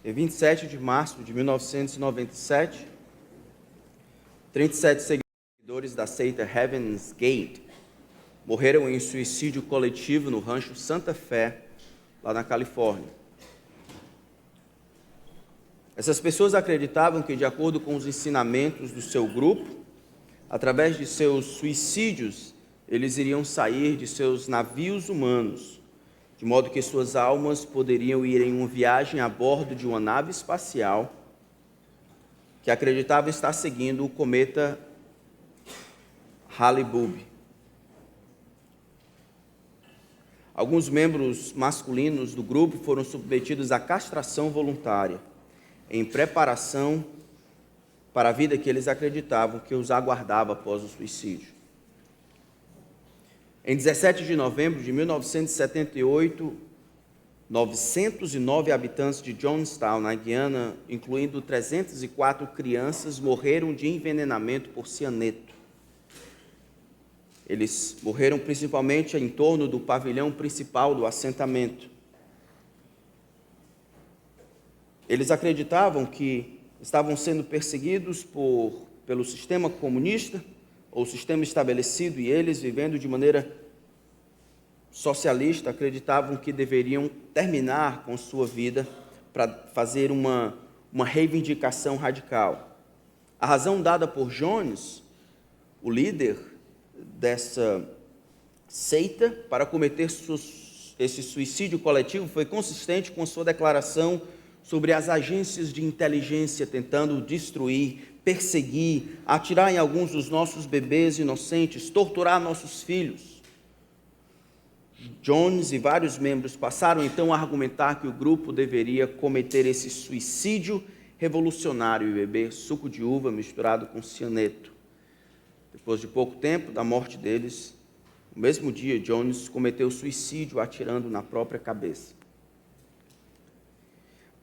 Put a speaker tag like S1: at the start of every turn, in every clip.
S1: Em 27 de março de 1997, 37 seguidores da seita Heaven's Gate morreram em suicídio coletivo no rancho Santa Fé, lá na Califórnia. Essas pessoas acreditavam que, de acordo com os ensinamentos do seu grupo, através de seus suicídios, eles iriam sair de seus navios humanos, de modo que suas almas poderiam ir em uma viagem a bordo de uma nave espacial que acreditava estar seguindo o cometa Hale-Bopp. Alguns membros masculinos do grupo foram submetidos à castração voluntária, em preparação para a vida que eles acreditavam que os aguardava após o suicídio. Em 17 de novembro de 1978, 909 habitantes de Jonestown, na Guiana, incluindo 304 crianças, morreram de envenenamento por cianeto. Eles morreram principalmente em torno do pavilhão principal do assentamento. Eles acreditavam que estavam sendo perseguidos pelo sistema comunista, ou sistema estabelecido, e eles, vivendo de maneira socialista, acreditavam que deveriam terminar com sua vida para fazer uma reivindicação radical. A razão dada por Jones, o líder dessa seita, para cometer esse suicídio coletivo foi consistente com sua declaração sobre as agências de inteligência tentando destruir, perseguir, atirar em alguns dos nossos bebês inocentes, torturar nossos filhos. Jones e vários membros passaram então a argumentar que o grupo deveria cometer esse suicídio revolucionário e beber suco de uva misturado com cianeto. Depois de pouco tempo da morte deles, no mesmo dia, Jones cometeu suicídio atirando na própria cabeça.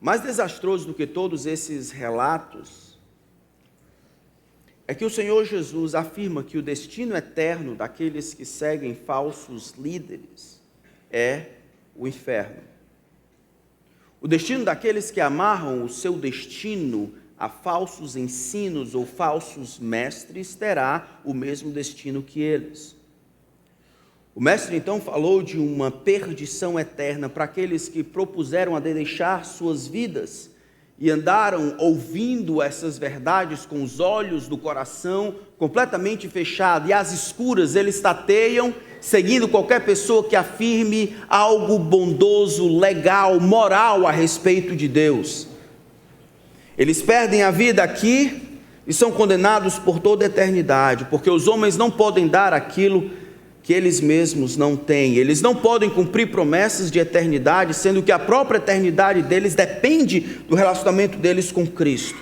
S1: Mais desastroso do que todos esses relatos é que o Senhor Jesus afirma que o destino eterno daqueles que seguem falsos líderes é o inferno. O destino daqueles que amarram o seu destino a falsos ensinos ou falsos mestres terá o mesmo destino que eles. O mestre então falou de uma perdição eterna para aqueles que propuseram a deixar suas vidas e andaram ouvindo essas verdades com os olhos do coração completamente fechados e às escuras eles tateiam, seguindo qualquer pessoa que afirme algo bondoso, legal, moral a respeito de Deus. Eles perdem a vida aqui e são condenados por toda a eternidade, porque os homens não podem dar aquilo que eles mesmos não têm. Eles não podem cumprir promessas de eternidade, sendo que a própria eternidade deles depende do relacionamento deles com Cristo.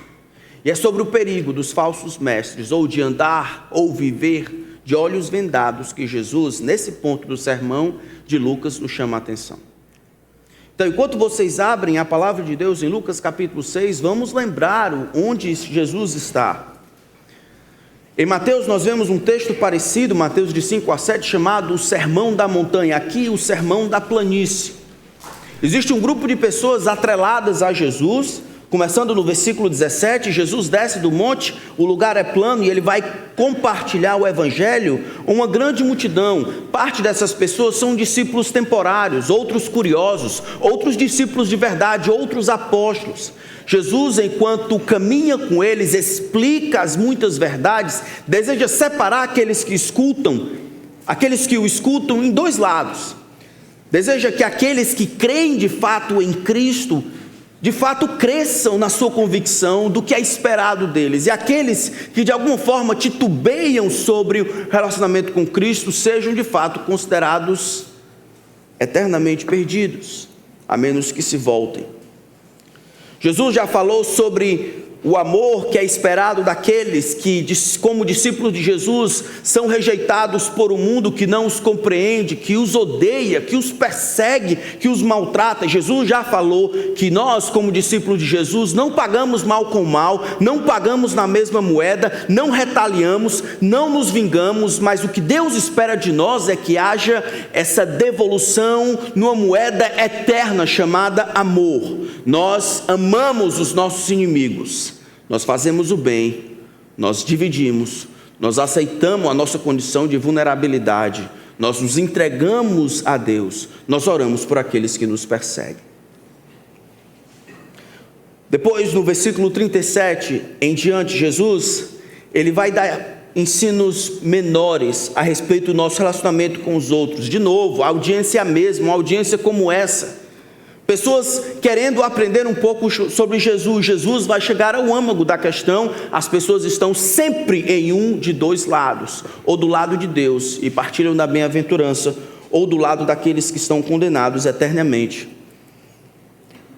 S1: E é sobre o perigo dos falsos mestres, ou de andar, ou viver de olhos vendados, que Jesus, nesse ponto do sermão de Lucas, nos chama a atenção. Então, enquanto vocês abrem a palavra de Deus em Lucas capítulo 6, vamos lembrar onde Jesus está. Em Mateus nós vemos um texto parecido, Mateus de 5 a 7, chamado o Sermão da Montanha, aqui o Sermão da Planície. Existe um grupo de pessoas atreladas a Jesus, começando no versículo 17, Jesus desce do monte, o lugar é plano e ele vai compartilhar o evangelho, uma grande multidão. Parte dessas pessoas são discípulos temporários, outros curiosos, outros discípulos de verdade, outros apóstolos. Jesus, enquanto caminha com eles, explica as muitas verdades, deseja separar aqueles que o escutam em dois lados. Deseja que aqueles que creem de fato em Cristo, de fato cresçam na sua convicção do que é esperado deles. E aqueles que de alguma forma titubeiam sobre o relacionamento com Cristo, sejam de fato considerados eternamente perdidos, a menos que se voltem. Jesus já falou sobre o amor que é esperado daqueles que, como discípulos de Jesus, são rejeitados por um mundo que não os compreende, que os odeia, que os persegue, que os maltrata. Jesus já falou que nós, como discípulos de Jesus, não pagamos mal com mal, não pagamos na mesma moeda, não retaliamos, não nos vingamos, mas o que Deus espera de nós é que haja essa devolução numa moeda eterna chamada amor. Nós amamos os nossos inimigos. Nós fazemos o bem, nós dividimos, nós aceitamos a nossa condição de vulnerabilidade, nós nos entregamos a Deus, nós oramos por aqueles que nos perseguem. Depois, no versículo 37 em diante, Jesus, ele vai dar ensinos menores a respeito do nosso relacionamento com os outros. De novo, a audiência é a mesma, uma audiência como essa. Pessoas querendo aprender um pouco sobre Jesus. Jesus vai chegar ao âmago da questão. As pessoas estão sempre em um de dois lados, ou do lado de Deus e partilham da bem-aventurança, ou do lado daqueles que estão condenados eternamente,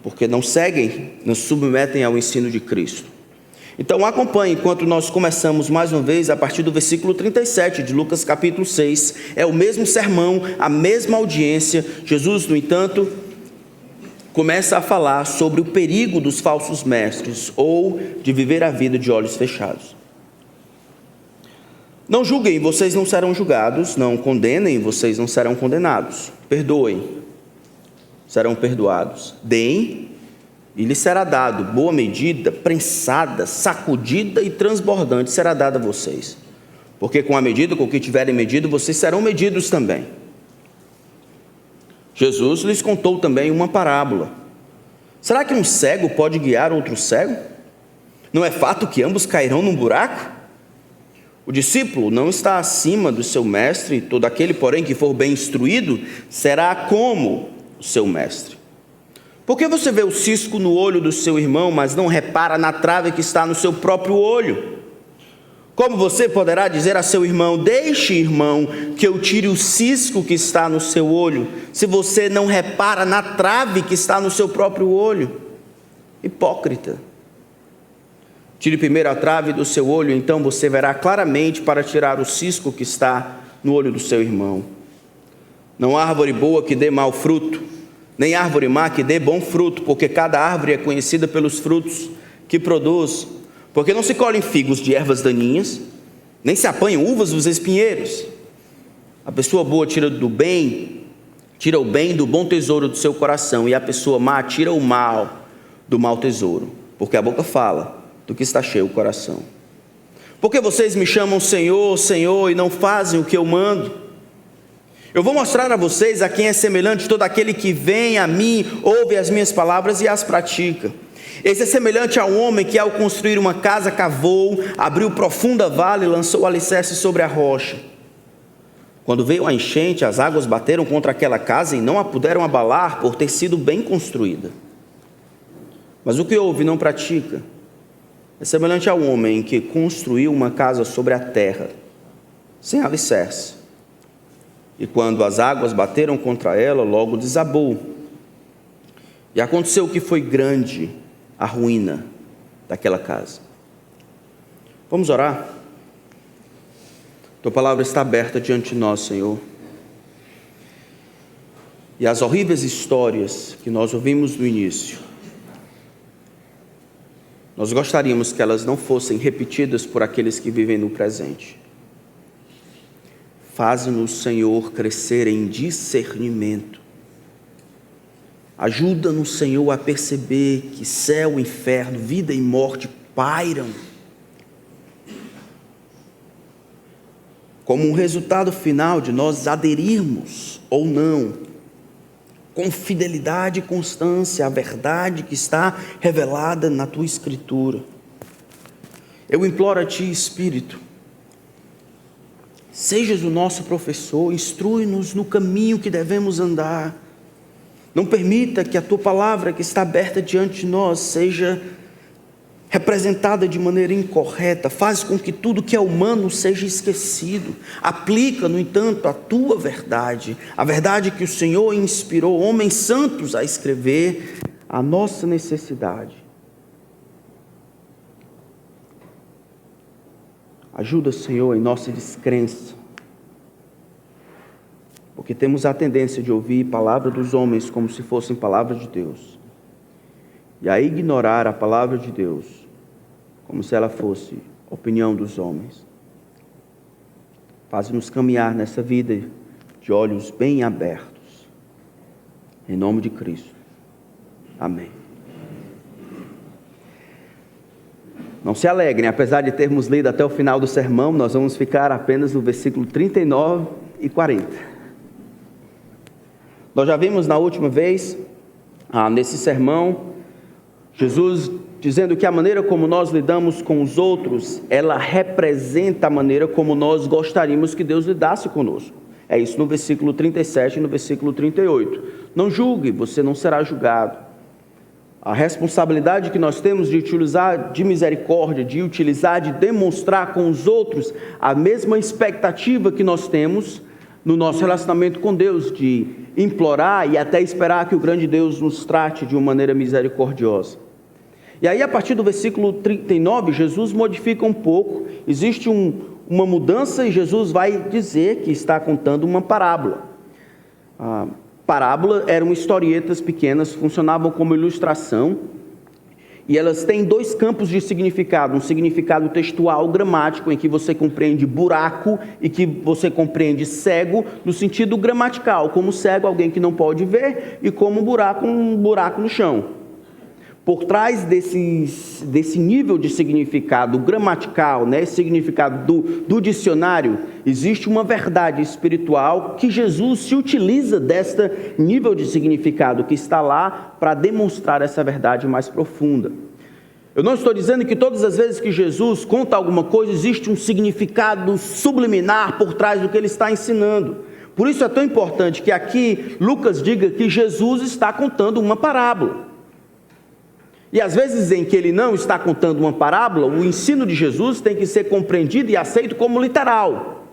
S1: porque não seguem, não se submetem ao ensino de Cristo. Então acompanhe enquanto nós começamos mais uma vez a partir do versículo 37 de Lucas capítulo 6. É o mesmo sermão, a mesma audiência. Jesus, no entanto, começa a falar sobre o perigo dos falsos mestres, ou de viver a vida de olhos fechados. Não julguem, vocês não serão julgados. Não condenem, vocês não serão condenados. Perdoem, serão perdoados. Deem, e lhes será dado. Boa medida, prensada, sacudida e transbordante será dada a vocês. Porque com a medida com que tiverem medido, vocês serão medidos também. Jesus lhes contou também uma parábola. Será que um cego pode guiar outro cego? Não é fato que ambos cairão num buraco? O discípulo não está acima do seu mestre, todo aquele, porém, que for bem instruído, será como o seu mestre. Por que você vê o cisco no olho do seu irmão, mas não repara na trave que está no seu próprio olho? Como você poderá dizer a seu irmão: deixe, irmão, que eu tire o cisco que está no seu olho, se você não repara na trave que está no seu próprio olho? Hipócrita. Tire primeiro a trave do seu olho, então você verá claramente para tirar o cisco que está no olho do seu irmão. Não há árvore boa que dê mau fruto, nem árvore má que dê bom fruto, porque cada árvore é conhecida pelos frutos que produz. Porque não se colhem figos de ervas daninhas, nem se apanham uvas dos espinheiros. A pessoa boa tira o bem do bom tesouro do seu coração, e a pessoa má tira o mal do mau tesouro, porque a boca fala do que está cheio o coração. Porque vocês me chamam Senhor, Senhor, e não fazem o que eu mando? Eu vou mostrar a vocês a quem é semelhante todo aquele que vem a mim, ouve as minhas palavras e as pratica. Esse é semelhante a um homem que, ao construir uma casa, cavou, abriu profunda vala e lançou o alicerce sobre a rocha. Quando veio a enchente, as águas bateram contra aquela casa e não a puderam abalar, por ter sido bem construída. Mas o que ouve e não pratica é semelhante ao homem que construiu uma casa sobre a terra, sem alicerce. E quando as águas bateram contra ela, logo desabou. E aconteceu que foi grande a ruína daquela casa. Vamos orar? Tua palavra está aberta diante de nós, Senhor. E as horríveis histórias que nós ouvimos no início, nós gostaríamos que elas não fossem repetidas por aqueles que vivem no presente. Faze-nos, Senhor, crescer em discernimento. Ajuda-nos, Senhor, a perceber que céu, inferno, vida e morte pairam como um resultado final de nós aderirmos ou não, com fidelidade e constância, à verdade que está revelada na Tua Escritura. Eu imploro a Ti, Espírito, sejas o nosso professor, instrui-nos no caminho que devemos andar. Não permita que a Tua palavra que está aberta diante de nós seja representada de maneira incorreta. Faz com que tudo que é humano seja esquecido. Aplica, no entanto, a Tua verdade, a verdade que o Senhor inspirou homens santos a escrever, a nossa necessidade. Ajuda, Senhor, em nossa descrença, porque temos a tendência de ouvir a palavra dos homens como se fossem palavras de Deus, e a ignorar a palavra de Deus como se ela fosse opinião dos homens. Faz-nos caminhar nessa vida de olhos bem abertos, em nome de Cristo. Amém. Não se alegrem, apesar de termos lido até o final do sermão, nós vamos ficar apenas no versículo 39 e 40. Nós já vimos na última vez, nesse sermão, Jesus dizendo que a maneira como nós lidamos com os outros, ela representa a maneira como nós gostaríamos que Deus lidasse conosco. É isso no versículo 37 e no versículo 38. Não julgue, você não será julgado. A responsabilidade que nós temos de utilizar de misericórdia, de utilizar, de demonstrar com os outros a mesma expectativa que nós temos no nosso relacionamento com Deus, de implorar e até esperar que o grande Deus nos trate de uma maneira misericordiosa. E aí, a partir do versículo 39, Jesus modifica um pouco, existe uma mudança e Jesus vai dizer que está contando uma parábola. Parábola eram historietas pequenas, funcionavam como ilustração, e elas têm dois campos de significado, um significado textual, gramático, em que você compreende buraco e que você compreende cego, no sentido gramatical, como cego, alguém que não pode ver, e como buraco, um buraco no chão. Por trás desse nível de significado gramatical, significado do dicionário, existe uma verdade espiritual que Jesus se utiliza deste nível de significado que está lá para demonstrar essa verdade mais profunda. Eu não estou dizendo que todas as vezes que Jesus conta alguma coisa, existe um significado subliminar por trás do que ele está ensinando. Por isso é tão importante que aqui Lucas diga que Jesus está contando uma parábola. E às vezes em que ele não está contando uma parábola, o ensino de Jesus tem que ser compreendido e aceito como literal.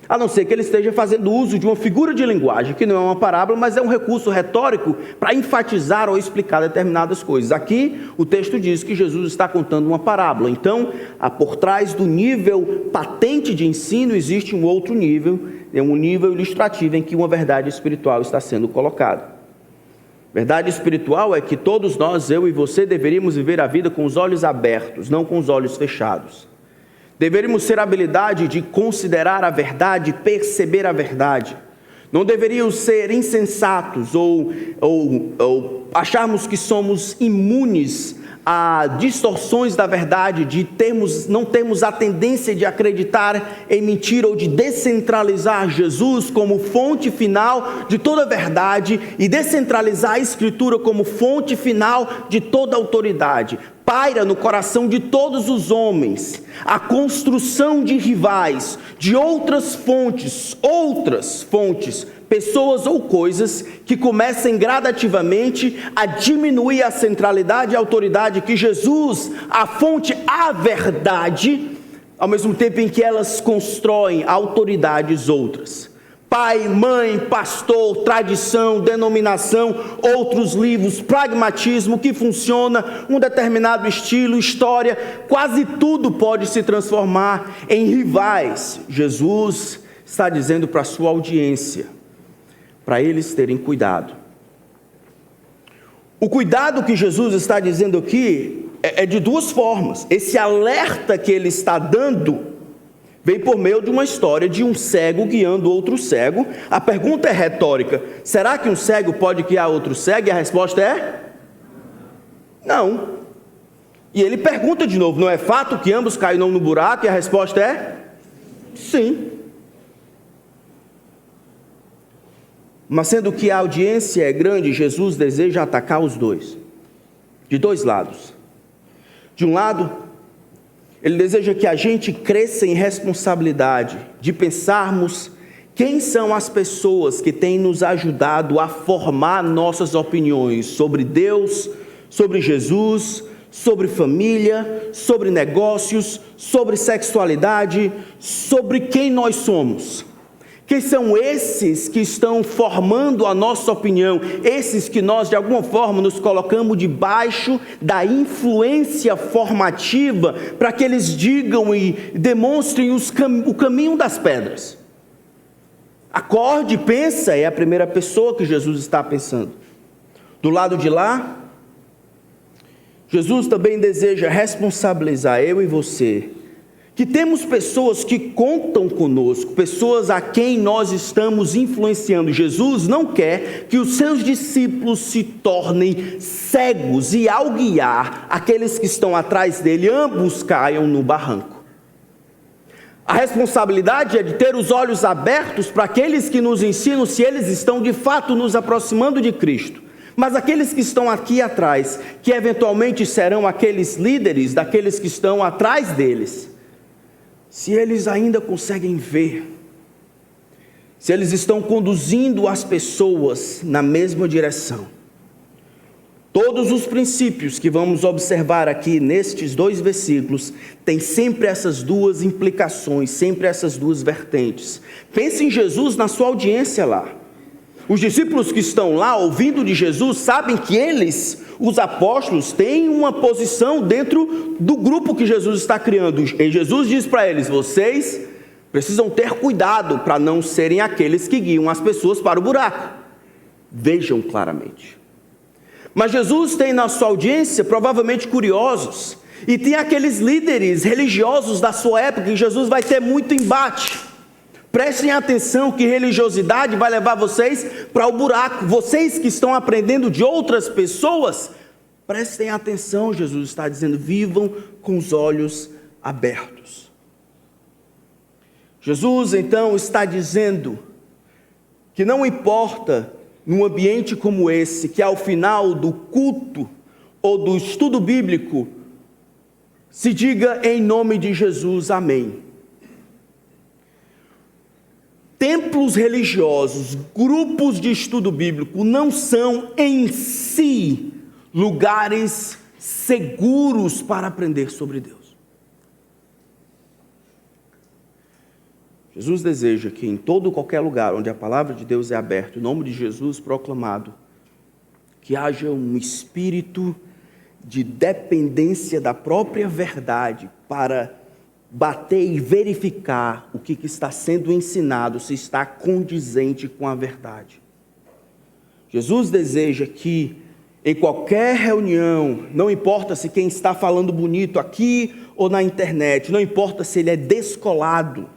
S1: A não ser que ele esteja fazendo uso de uma figura de linguagem, que não é uma parábola, mas é um recurso retórico para enfatizar ou explicar determinadas coisas. Aqui o texto diz que Jesus está contando uma parábola. Então, por trás do nível patente de ensino, existe um outro nível, um nível ilustrativo em que uma verdade espiritual está sendo colocada. Verdade espiritual é que todos nós, eu e você, deveríamos viver a vida com os olhos abertos, não com os olhos fechados. Deveríamos ter a habilidade de considerar a verdade, perceber a verdade. Não deveríamos ser insensatos ou acharmos que somos imunes a distorções da verdade, não termos a tendência de acreditar em mentira ou de descentralizar Jesus como fonte final de toda a verdade e descentralizar a Escritura como fonte final de toda a autoridade. Paira no coração de todos os homens a construção de rivais, de outras fontes, pessoas ou coisas que comecem gradativamente a diminuir a centralidade e a autoridade que Jesus, a fonte, a verdade, ao mesmo tempo em que elas constroem autoridades outras. Pai, mãe, pastor, tradição, denominação, outros livros, pragmatismo, que funciona, um determinado estilo, história, quase tudo pode se transformar em rivais. Jesus está dizendo para a sua audiência, para eles terem cuidado. O cuidado que Jesus está dizendo aqui é de duas formas. Esse alerta que ele está dando vem por meio de uma história de um cego guiando outro cego. A pergunta é retórica: será que um cego pode guiar outro cego? E a resposta é não. E ele pergunta de novo: não é fato que ambos caíram no buraco? E a resposta é sim. Mas sendo que a audiência é grande, Jesus deseja atacar os dois, de dois lados. De um lado, ele deseja que a gente cresça em responsabilidade, de pensarmos quem são as pessoas que têm nos ajudado a formar nossas opiniões sobre Deus, sobre Jesus, sobre família, sobre negócios, sobre sexualidade, sobre quem nós somos. Quem são esses que estão formando a nossa opinião? Esses que nós, de alguma forma, nos colocamos debaixo da influência formativa para que eles digam e demonstrem o caminho das pedras. Acorde, pensa, é a primeira pessoa que Jesus está pensando. Do lado de lá, Jesus também deseja responsabilizar eu e você, que temos pessoas que contam conosco, pessoas a quem nós estamos influenciando. Jesus não quer que os seus discípulos se tornem cegos e, ao guiar aqueles que estão atrás dele, ambos caiam no barranco. A responsabilidade é de ter os olhos abertos para aqueles que nos ensinam se eles estão de fato nos aproximando de Cristo. Mas aqueles que estão aqui atrás, que eventualmente serão aqueles líderes daqueles que estão atrás deles, se eles ainda conseguem ver, se eles estão conduzindo as pessoas na mesma direção. Todos os princípios que vamos observar aqui nestes 2 versículos têm sempre essas duas implicações, sempre essas duas vertentes. Pense em Jesus na sua audiência lá. Os discípulos que estão lá ouvindo de Jesus sabem que eles, os apóstolos, têm uma posição dentro do grupo que Jesus está criando. E Jesus diz para eles: vocês precisam ter cuidado para não serem aqueles que guiam as pessoas para o buraco. Vejam claramente. Mas Jesus tem na sua audiência provavelmente curiosos, e tem aqueles líderes religiosos da sua época que Jesus vai ter muito embate. Prestem atenção que religiosidade vai levar vocês para o buraco. Vocês que estão aprendendo de outras pessoas, prestem atenção, Jesus está dizendo, vivam com os olhos abertos. Jesus então está dizendo que não importa num ambiente como esse, que ao final do culto ou do estudo bíblico, se diga em nome de Jesus, amém. Templos religiosos, grupos de estudo bíblico, não são em si lugares seguros para aprender sobre Deus. Jesus deseja que em todo qualquer lugar onde a palavra de Deus é aberta, o nome de Jesus proclamado, que haja um espírito de dependência da própria verdade para bater e verificar o que está sendo ensinado, se está condizente com a verdade. Jesus deseja que em qualquer reunião, não importa se quem está falando bonito aqui ou na internet, não importa se ele é descolado,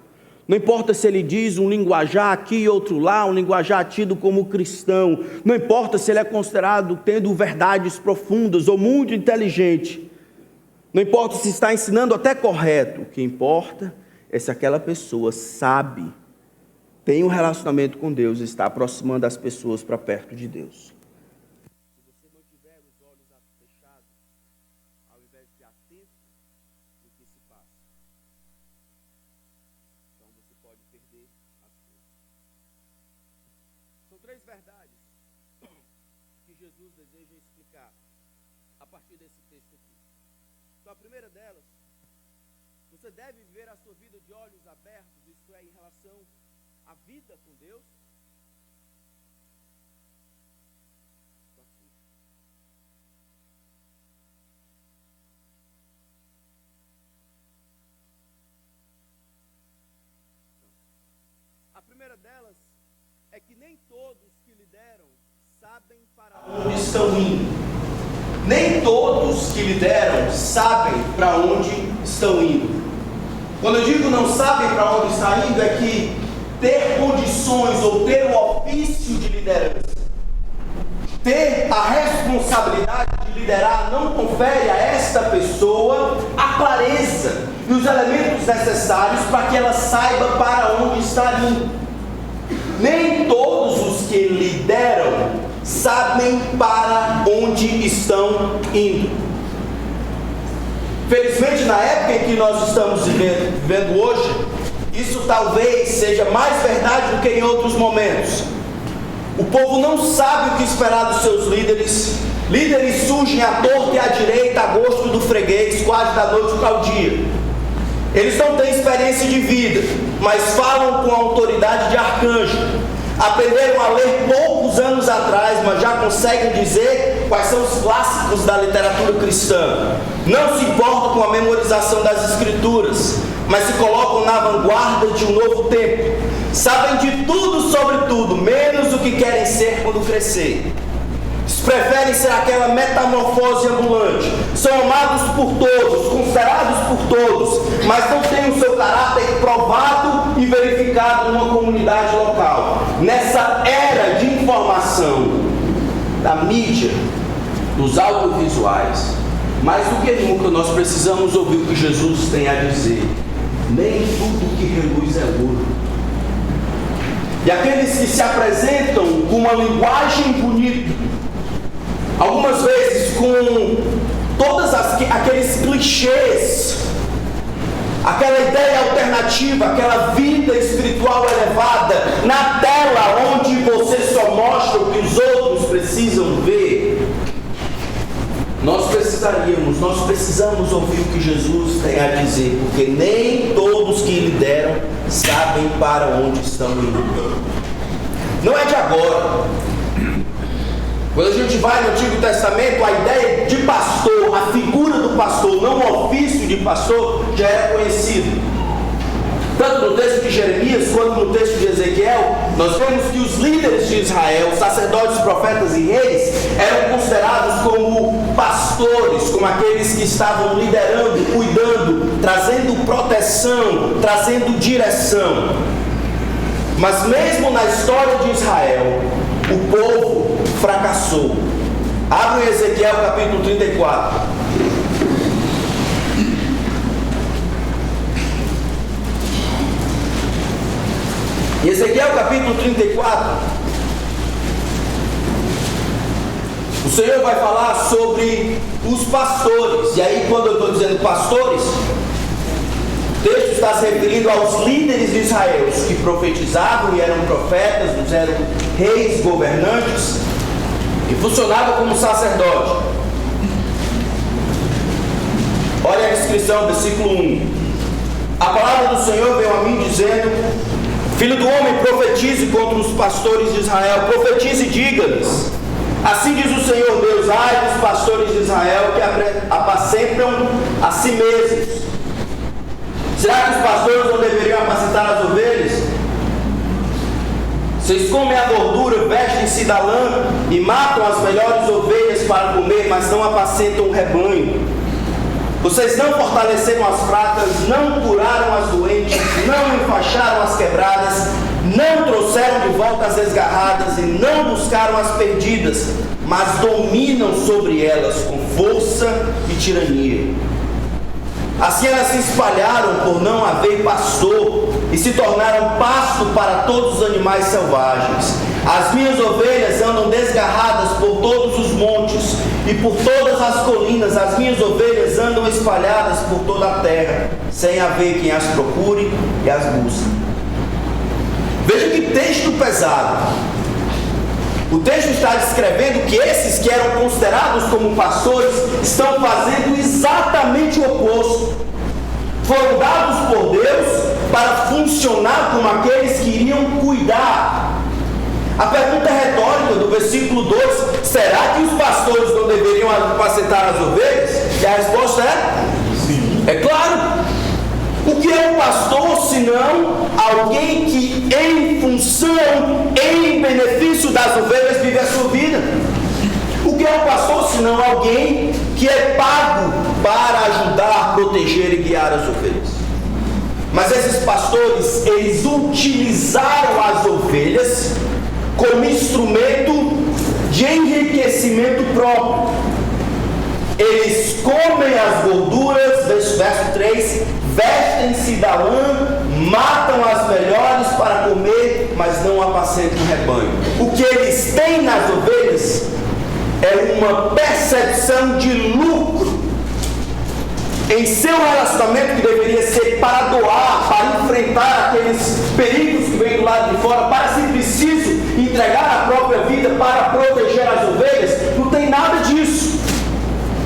S1: não importa se ele diz um linguajar aqui e outro lá, um linguajar tido como cristão, não importa se ele é considerado tendo verdades profundas ou muito inteligente, não importa se está ensinando até correto, o que importa é se aquela pessoa sabe, tem um relacionamento com Deus e está aproximando as pessoas para perto de Deus. Se você mantiver os olhos fechados, ao invés de atento no que se passa, então você pode perder as coisas. São 3 verdades que Jesus deseja explicar a partir desse texto aqui. Então, a primeira delas, você deve viver a sua vida de olhos abertos, isso é, em relação à vida com Deus. A primeira delas é que nem todos que lideram sabem para onde estão indo. Nem todos que lideram sabem para onde estão indo. Quando eu digo não sabem para onde está indo, é que ter condições ou ter o ofício de liderança, ter a responsabilidade de liderar, não confere a esta pessoa a clareza e os elementos necessários para que ela saiba para onde está indo. Nem todos os que lideram sabem para onde estão indo. Felizmente, na época em que nós estamos vivendo hoje, isso talvez seja mais verdade do que em outros momentos. O povo não sabe o que esperar dos seus líderes. Líderes surgem à torta e à direita, a gosto do freguês, quase da noite para o dia.
S2: Eles não têm experiência de vida, mas falam com a autoridade de arcanjo. Aprenderam a ler poucos anos atrás, mas já conseguem dizer quais são os clássicos da literatura cristã. Não se importam com a memorização das escrituras, mas se colocam na vanguarda de um novo tempo. Sabem de tudo sobre tudo, menos o que querem ser quando crescer. Eles preferem ser aquela metamorfose ambulante. São amados por todos, considerados por todos, mas não têm o seu caráter provado e verificado numa comunidade local. Nessa era de informação, da mídia, dos audiovisuais, mais do que nunca nós precisamos ouvir o que Jesus tem a dizer. Nem tudo que reluz é ouro. E aqueles que se apresentam com uma linguagem bonita, algumas vezes com todos aqueles clichês, aquela ideia alternativa, aquela vida espiritual elevada, na tela onde você só mostra o que os outros precisam ver. Nós precisamos ouvir o que Jesus tem a dizer, porque nem todos que lideram sabem para onde estão indo. Não é de agora. Quando a gente vai no Antigo Testamento, a ideia de pastor, a figura do pastor, não o ofício de pastor, já era conhecido. Tanto no texto de Jeremias quanto no texto de Ezequiel, nós vemos que os líderes de Israel, sacerdotes, profetas e reis, eram considerados como pastores, como aqueles que estavam liderando, cuidando, trazendo proteção, trazendo direção. Mas mesmo na história de Israel, o povo fracassou. Abre em Ezequiel capítulo 34. Em Ezequiel capítulo 34, o Senhor vai falar sobre os pastores. E aí, quando eu estou dizendo pastores, o texto está se referindo aos líderes de Israel, os que profetizavam e eram profetas, eram reis, governantes, e funcionavam como sacerdote. Olha a descrição, versículo 1. A palavra do Senhor veio a mim dizendo: Filho do homem, profetize contra os pastores de Israel, profetize e diga-lhes: assim diz o Senhor Deus, ai dos pastores de Israel que apacentam a si mesmos. Será que os pastores não deveriam apacentar as ovelhas? Vocês comem a gordura, vestem-se da lã e matam as melhores ovelhas para comer, mas não apacentam o rebanho. Vocês não fortaleceram as fracas, não curaram as doentes, não enfaixaram as quebradas, não trouxeram de volta as desgarradas e não buscaram as perdidas, mas dominam sobre elas com força e tirania. Assim elas se espalharam por não haver pastor e se tornaram pasto para todos os animais selvagens. As minhas ovelhas andam desgarradas por todos os montes e por todas as colinas. As minhas ovelhas andam espalhadas por toda a terra, sem haver quem as procure e as busque. Veja que texto pesado. O texto está descrevendo que esses que eram considerados como pastores estão fazendo exatamente o oposto. Foram dados por Deus para funcionar como aqueles que iriam cuidar. A pergunta retórica do versículo 2: será que os pastores não deveriam apacentar as ovelhas? E a resposta é: sim. É claro. O que é um pastor senão alguém que, em função, em benefício das ovelhas, vive a sua vida? O que é um pastor senão alguém que é pago para ajudar, proteger e guiar as ovelhas? Mas esses pastores, eles utilizaram as ovelhas como instrumento de enriquecimento próprio. Eles comem as gorduras, verso 3, vestem-se da lã, matam as melhores para comer, mas não apacentam o rebanho. O que eles têm nas ovelhas é uma percepção de lucro em seu relacionamento, que deveria ser para doar, para enfrentar aqueles perigos que vêm do lado de fora, para, se preciso, entregar a própria vida para proteger as ovelhas. Não tem nada disso.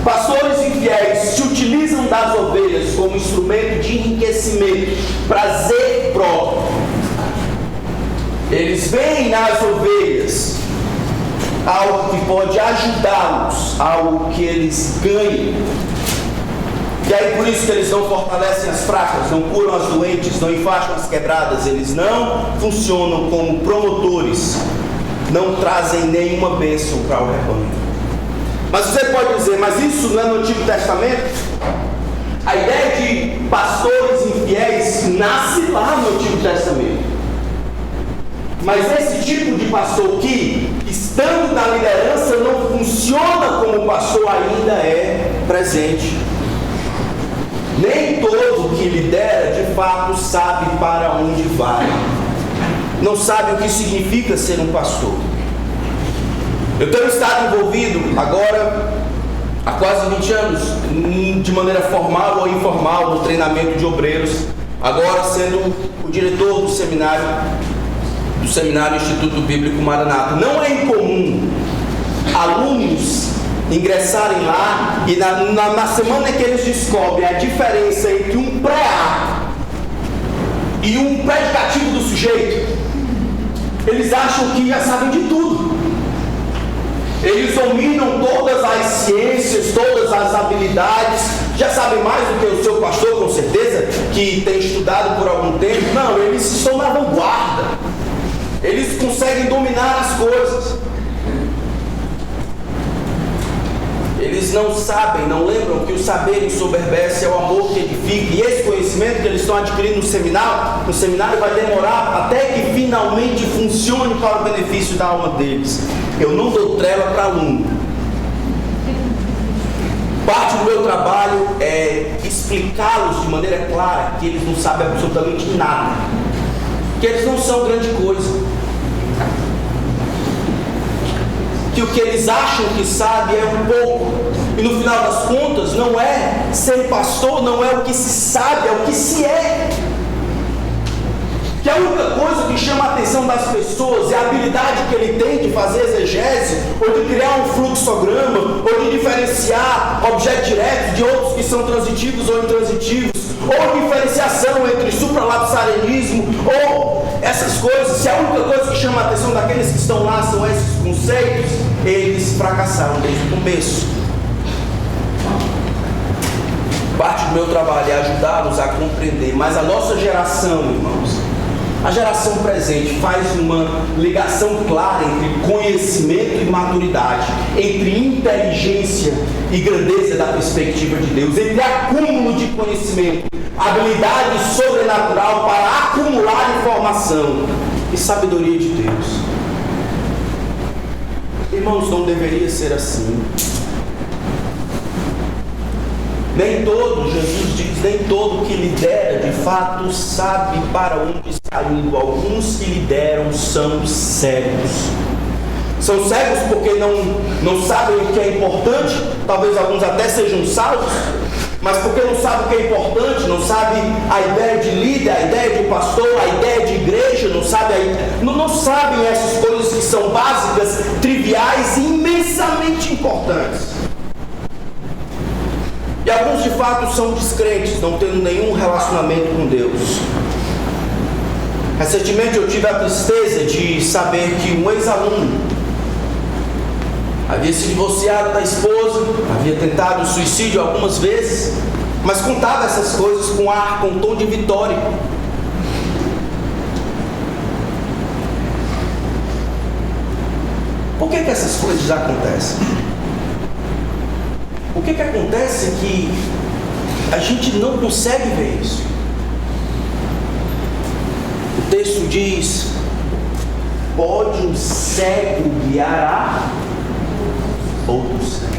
S2: Pastores infiéis se utilizam das ovelhas como instrumento de enriquecimento, prazer próprio. Eles veem nas ovelhas algo que pode ajudá-los, algo que eles ganhem. E aí por isso que eles não fortalecem as fracas, não curam as doentes, não enfaixam as quebradas. Eles não funcionam como promotores, não trazem nenhuma bênção para o rebanho. Mas você pode dizer, mas isso não é no Antigo Testamento? A ideia de pastores infiéis nasce lá no Antigo Testamento. Mas esse tipo de pastor que, estando na liderança, não funciona como pastor, ainda é presente. Nem todo que lidera, de fato, sabe para onde vai. Não sabe o que significa ser um pastor. Eu tenho estado envolvido agora, há quase 20 anos, de maneira formal ou informal, no treinamento de obreiros. Agora sendo o diretor do seminário Instituto Bíblico Maranata. Não é incomum alunos ingressarem lá e na semana que eles descobrem a diferença entre um pré-A e um predicativo do sujeito, eles acham que já sabem de tudo. Eles dominam todas as ciências, todas as habilidades, já sabem mais do que o seu pastor, com certeza, que tem estudado por algum tempo. Não, eles estão na vanguarda. Eles conseguem dominar as coisas. Eles não sabem, não lembram que o saber ensoberbece é o amor que edifica. E esse conhecimento que eles estão adquirindo no seminário vai demorar até que finalmente funcione para o benefício da alma deles. Eu não dou trela para aluno. Parte do meu trabalho é explicá-los de maneira clara que eles não sabem absolutamente nada, que eles não são grande coisa, que o que eles acham que sabem é um pouco, e no final das contas não é ser pastor, não é o que se sabe, é o que se é. Que a única coisa que chama a atenção das pessoas é a habilidade que ele tem de fazer exegese, ou de criar um fluxograma, ou de diferenciar objetos diretos de outros que são transitivos ou intransitivos, ou diferenciação entre supralapsarianismo, ou essas coisas. Se a única coisa que chama a atenção daqueles que estão lá são esses conceitos, eles fracassaram desde o começo. Parte do meu trabalho é ajudá-los a compreender, mas a nossa geração, irmãos, a geração presente faz uma ligação clara entre conhecimento e maturidade, entre inteligência e grandeza da perspectiva de Deus, entre acúmulo de conhecimento, habilidade sobrenatural para acumular informação e sabedoria de Deus. Irmãos, não deveria ser assim. Nem todo, Jesus diz, nem todo que lidera de fato sabe para onde está indo. Alguns que lideram são cegos. São cegos porque não sabem o que é importante. Talvez alguns até sejam salvos, mas porque não sabem o que é importante, não sabem a ideia de líder, a ideia de pastor, a ideia de igreja, não sabem essas coisas que são básicas, triviais e imensamente importantes. E alguns de fato são descrentes, não tendo nenhum relacionamento com Deus. Recentemente eu tive a tristeza de saber que um ex-aluno havia se divorciado da esposa, havia tentado suicídio algumas vezes, mas contava essas coisas com tom de vitória. Por que essas coisas acontecem? O que acontece é que a gente não consegue ver isso. O texto diz: pode um cego guiar a outro cego.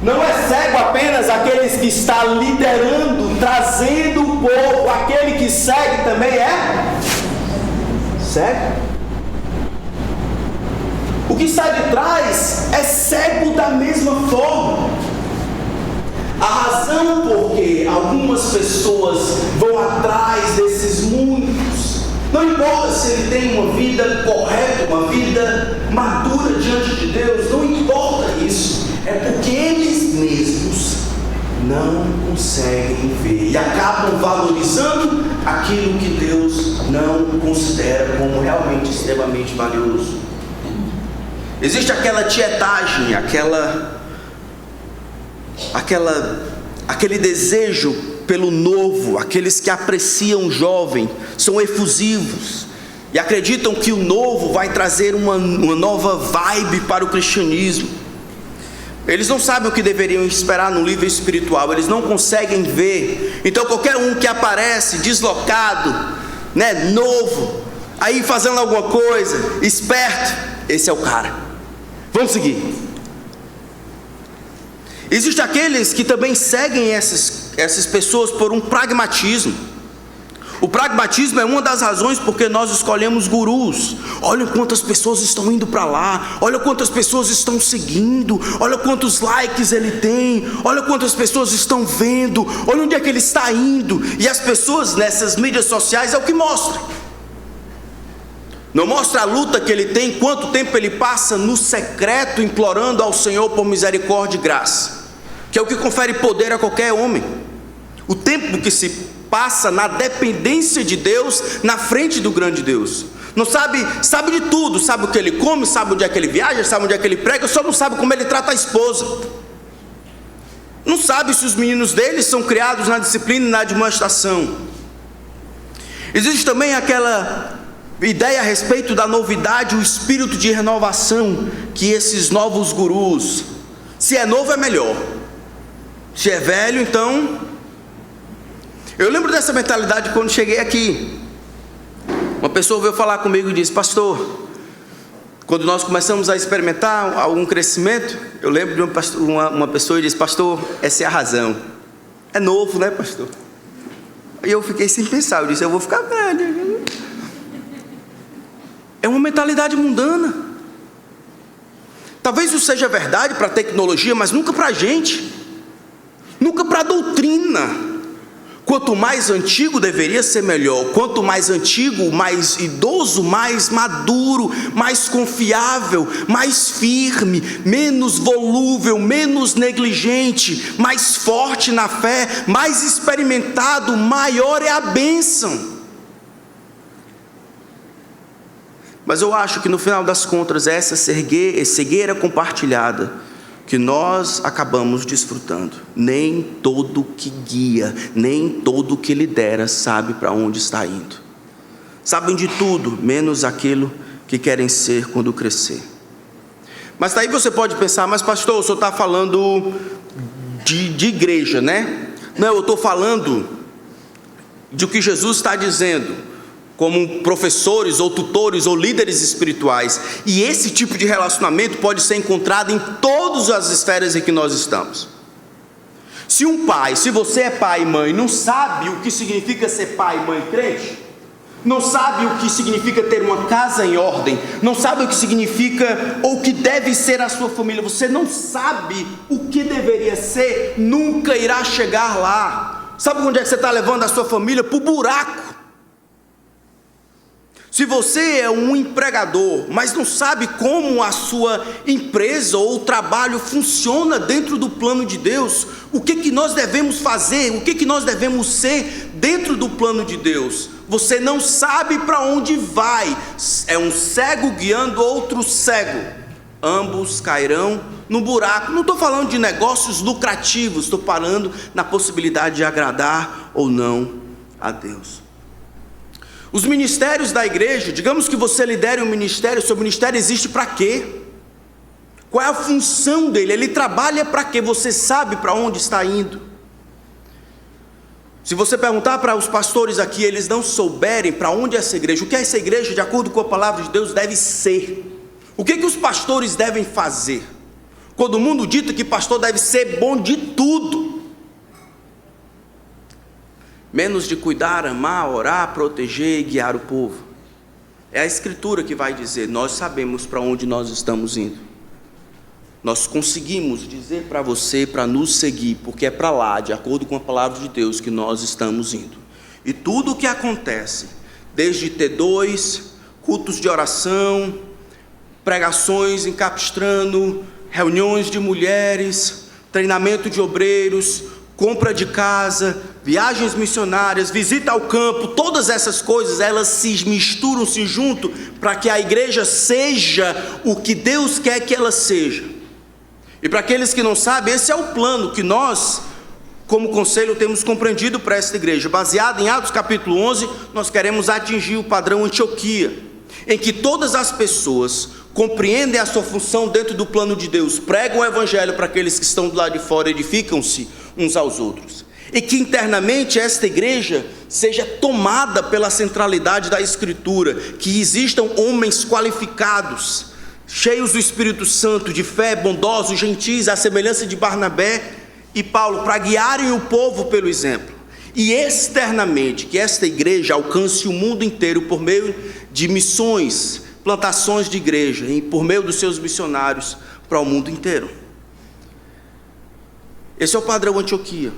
S2: Não é cego apenas aqueles que está liderando, trazendo o povo. Aquele que segue também é cego. O que está de trás é cego da mesma forma. A razão por que algumas pessoas vão atrás desses muitos, não importa se ele tem uma vida correta, uma vida madura diante de Deus, não importa isso, é porque eles mesmos não conseguem ver e acabam valorizando aquilo que Deus não considera como realmente extremamente valioso. Existe aquela tietagem, aquele desejo pelo novo. Aqueles que apreciam o jovem são efusivos e acreditam que o novo vai trazer uma nova vibe para o cristianismo. Eles não sabem o que deveriam esperar no nível espiritual, eles não conseguem ver. Então qualquer um que aparece deslocado, novo, aí fazendo alguma coisa, esperto, esse é o cara. Vamos seguir. Existem aqueles que também seguem essas pessoas por um pragmatismo. O pragmatismo é uma das razões porque nós escolhemos gurus. Olha quantas pessoas estão indo para lá, olha quantas pessoas estão seguindo, olha quantos likes ele tem, olha quantas pessoas estão vendo, olha onde é que ele está indo. E as pessoas nessas mídias sociais é o que mostra. Não mostra a luta que ele tem, quanto tempo ele passa no secreto implorando ao Senhor por misericórdia e graça, que é o que confere poder a qualquer homem. O tempo que se passa na dependência de Deus, na frente do grande Deus. Não sabe de tudo, sabe o que ele come, sabe onde é que ele viaja, sabe onde é que ele prega, só não sabe como ele trata a esposa. Não sabe se os meninos dele são criados na disciplina e na admoestação. Existe também aquela ideia a respeito da novidade, o espírito de renovação que esses novos gurus, se é novo é melhor, se é velho então... Eu lembro dessa mentalidade quando cheguei aqui. Uma pessoa veio falar comigo e disse: pastor, quando nós começamos a experimentar algum crescimento, eu lembro de uma pessoa que disse: pastor, essa é a razão. É novo, né, pastor? E eu fiquei sem pensar, eu disse: eu vou ficar velho. É uma mentalidade mundana. Talvez isso seja verdade para a tecnologia, mas nunca para a gente, nunca para a doutrina. Quanto mais antigo deveria ser melhor. Quanto mais antigo, mais idoso, mais maduro, mais confiável, mais firme, menos volúvel, menos negligente, mais forte na fé, mais experimentado, maior é a bênção. Mas eu acho que no final das contas essa cegueira compartilhada que nós acabamos desfrutando. Nem todo que guia, nem todo que lidera sabe para onde está indo. Sabem de tudo, menos aquilo que querem ser quando crescer. Mas daí você pode pensar: mas pastor, o senhor está falando de igreja, né? Não, eu estou falando de o que Jesus está dizendo, como professores ou tutores ou líderes espirituais. E esse tipo de relacionamento pode ser encontrado em todas as esferas em que nós estamos. Se você é pai e mãe, não sabe o que significa ser pai e mãe crente, não sabe o que significa ter uma casa em ordem, não sabe o que significa ou o que deve ser a sua família, você não sabe o que deveria ser, nunca irá chegar lá. Sabe onde é que você está levando a sua família? Para o buraco. Se você é um empregador, mas não sabe como a sua empresa ou o trabalho funciona dentro do plano de Deus, o que nós devemos fazer, o que nós devemos ser dentro do plano de Deus, você não sabe para onde vai. É um cego guiando outro cego, ambos cairão no buraco. Não estou falando de negócios lucrativos, estou falando na possibilidade de agradar ou não a Deus. Os ministérios da igreja, digamos que você lidere um ministério, seu ministério existe para quê? Qual é a função dele? Ele trabalha para quê? Você sabe para onde está indo? Se você perguntar para os pastores aqui, eles não souberem para onde é essa igreja, o que é essa igreja, de acordo com a palavra de Deus, deve ser. O que os pastores devem fazer? Quando o mundo dita que pastor deve ser bom de tudo, menos de cuidar, amar, orar, proteger e guiar o povo. É a Escritura que vai dizer: nós sabemos para onde nós estamos indo. Nós conseguimos dizer para você para nos seguir, porque é para lá, de acordo com a palavra de Deus, que nós estamos indo. E tudo o que acontece, desde T2, cultos de oração, pregações em Capistrano, reuniões de mulheres, treinamento de obreiros, compra de casa, viagens missionárias, visita ao campo, todas essas coisas, elas se misturam-se junto para que a igreja seja o que Deus quer que ela seja. E para aqueles que não sabem, esse é o plano que nós, como conselho, temos compreendido para esta igreja. Baseado em Atos capítulo 11, nós queremos atingir o padrão Antioquia, em que todas as pessoas compreendem a sua função dentro do plano de Deus, pregam o evangelho para aqueles que estão do lado de fora, edificam-se uns aos outros, e que internamente esta igreja seja tomada pela centralidade da Escritura, que existam homens qualificados, cheios do Espírito Santo, de fé, bondosos, gentis, à semelhança de Barnabé e Paulo, para guiarem o povo pelo exemplo, e externamente que esta igreja alcance o mundo inteiro por meio de missões, plantações de igreja, e por meio dos seus missionários para o mundo inteiro. Esse é o padrão Antioquia,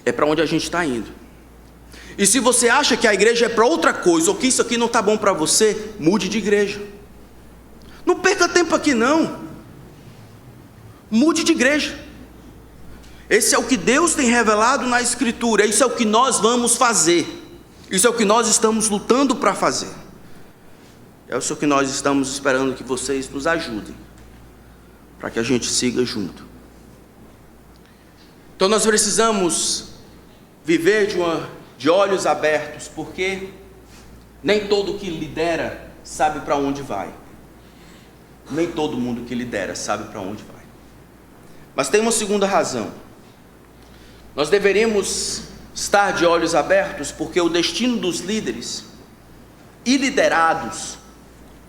S2: é para onde a gente está indo. E se você acha que a igreja é para outra coisa, ou que isso aqui não está bom para você, mude de igreja. Não perca tempo aqui não, mude de igreja. Esse é o que Deus tem revelado na Escritura, isso é o que nós vamos fazer, isso é o que nós estamos lutando para fazer, é isso que nós estamos esperando que vocês nos ajudem, para que a gente siga junto. Então nós precisamos viver de olhos abertos, porque nem todo que lidera sabe para onde vai. Nem todo mundo que lidera sabe para onde vai. Mas tem uma segunda razão. Nós deveríamos estar de olhos abertos, porque o destino dos líderes e liderados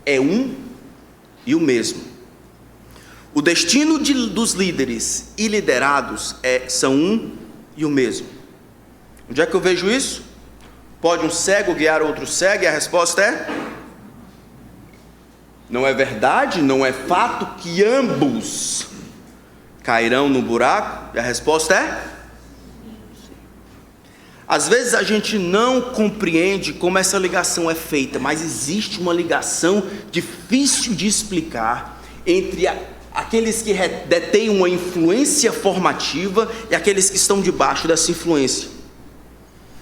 S2: é um e o mesmo. O destino dos líderes e liderados são um e o mesmo. Onde é que eu vejo isso? Pode um cego guiar outro cego? E a resposta é: não é verdade, não é fato que ambos cairão no buraco? E a resposta é: às vezes a gente não compreende como essa ligação é feita, mas existe uma ligação difícil de explicar entre aqueles que detêm uma influência formativa e aqueles que estão debaixo dessa influência.